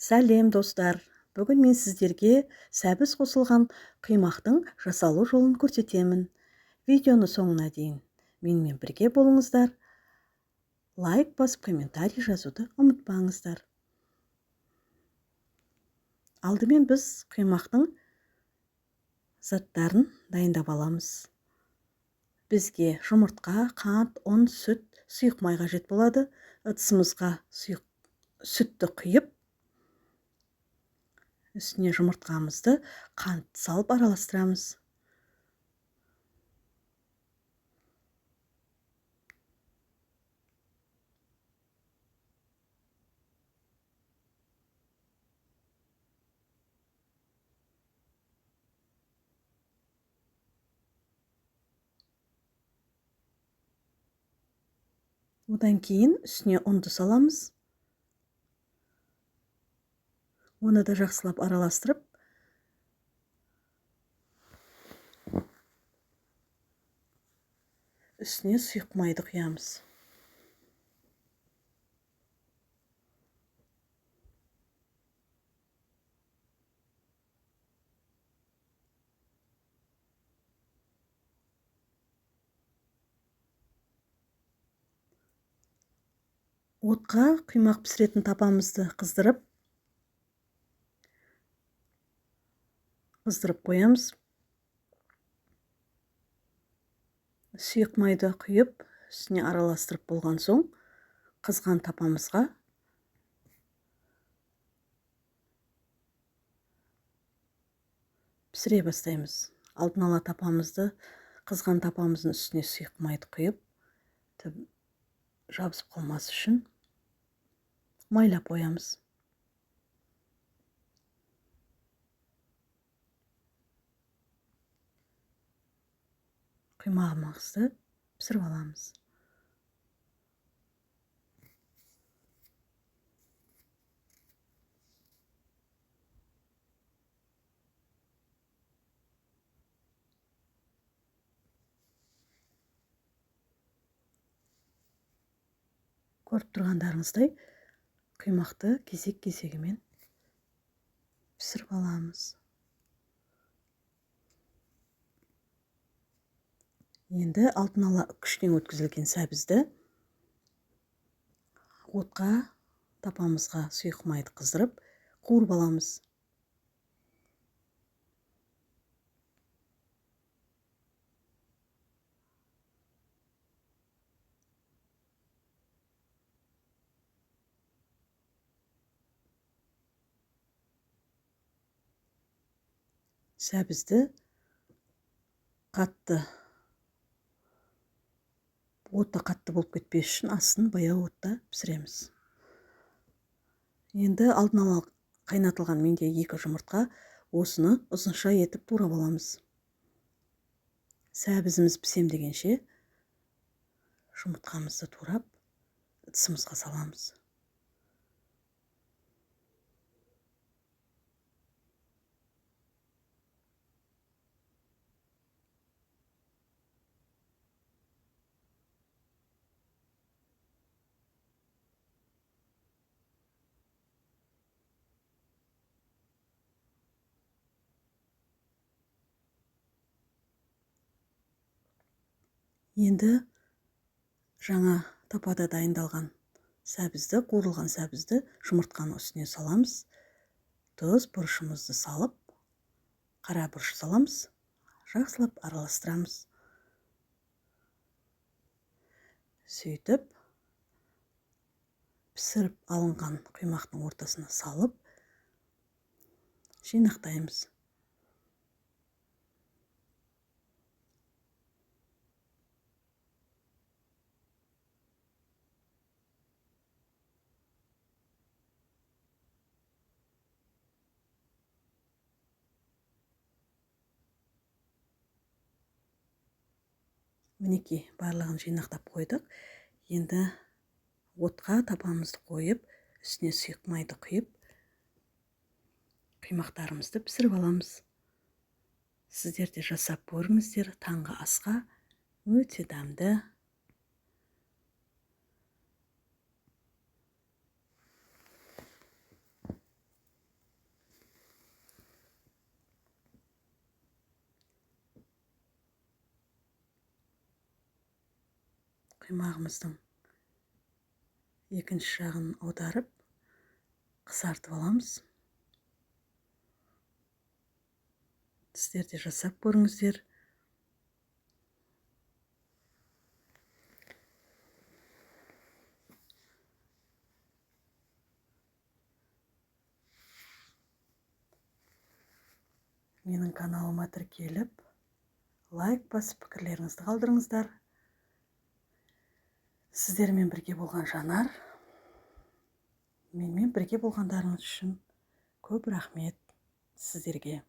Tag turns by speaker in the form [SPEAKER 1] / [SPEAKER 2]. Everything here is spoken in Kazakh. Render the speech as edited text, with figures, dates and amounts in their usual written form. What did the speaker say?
[SPEAKER 1] Сәлем достар. Бүгін мен сіздерге сәбіз қосылған қимақтың жасалу жолын көрсетемін. Видеоны соңына дейін менімен бірге болыңыздар. Лайк басып комментарий жазуды ұмытпаңыздар. Алдымен біз қимақтың заттарын дайындап аламыз. Бізге жұмыртқа, қант, ұн, сүт, сұйық май қажет болады. Ыдысымызға сүтті құйып, үстіне жұмыртқамызды қант салып араластырамыз. Одан кейін үстіне ұнды саламыз. Оны да жақсылап араластырып, үстіне сұйық майды құямыз. Отқа құймақ пісіретін тапамызды қыздырып қоямыз. Сұйық майды құйып, үстіне араластырып болған соң, қызған тапамызға пісіре бастаймыз. Алдын ала тапамызды, қызған тапамыздың үстіне сұйық майды құйып, жабысып қалмас үшін майлап қоямыз. Құймағымызды пісіріп аламыз. Көріп тұрғандарыңыздай, құймақты кезек-кезегімен пісіріп аламыз. Енді алдын ала күштен өткізілген сәбізді отқа тапамызға сұйық майды қыздырып, қуырып аламыз. Сәбізді отта қатты болып кетпес үшін астын баяу отта пісіреміз. Енді алдын ала қайнатылған менде 2 жұмыртқа, осыны ұзынша етіп турап аламыз. Сәбізіміз пісем дегенше жұмыртқамызды турап ыдысымызға саламыз. Енді жаңа тапада дайындалған сәбізді, қуырылған сәбізді жұмыртқаның үстіне саламыз. Тұз, бұрышымызды салып, қара бұрыш саламыз. Жақсылап араластырамыз. Сөйтіп, пісіріп алынған құймақтың ортасына салып, жинақтаймыз. Мінекей, барлығын жинақтап қойдық. Енді отқа тапамызды қойып, үстіне сұйық майды құйып, құймақтарымызды пісіріп аламыз. Сіздер де жасап көріңіздер, таңғы асқа өте дәмді. қимағымыздың екінші жағын аударып қысартып аламыз. Сіздер де жасап көріңіздер. Менің каналыма тіркеліп, лайк басып пікірлеріңізді қалдырыңыздар. Сіздермен бірге болған Жанар. Менімен бірге болғандарыңыз үшін көп рахмет сіздерге.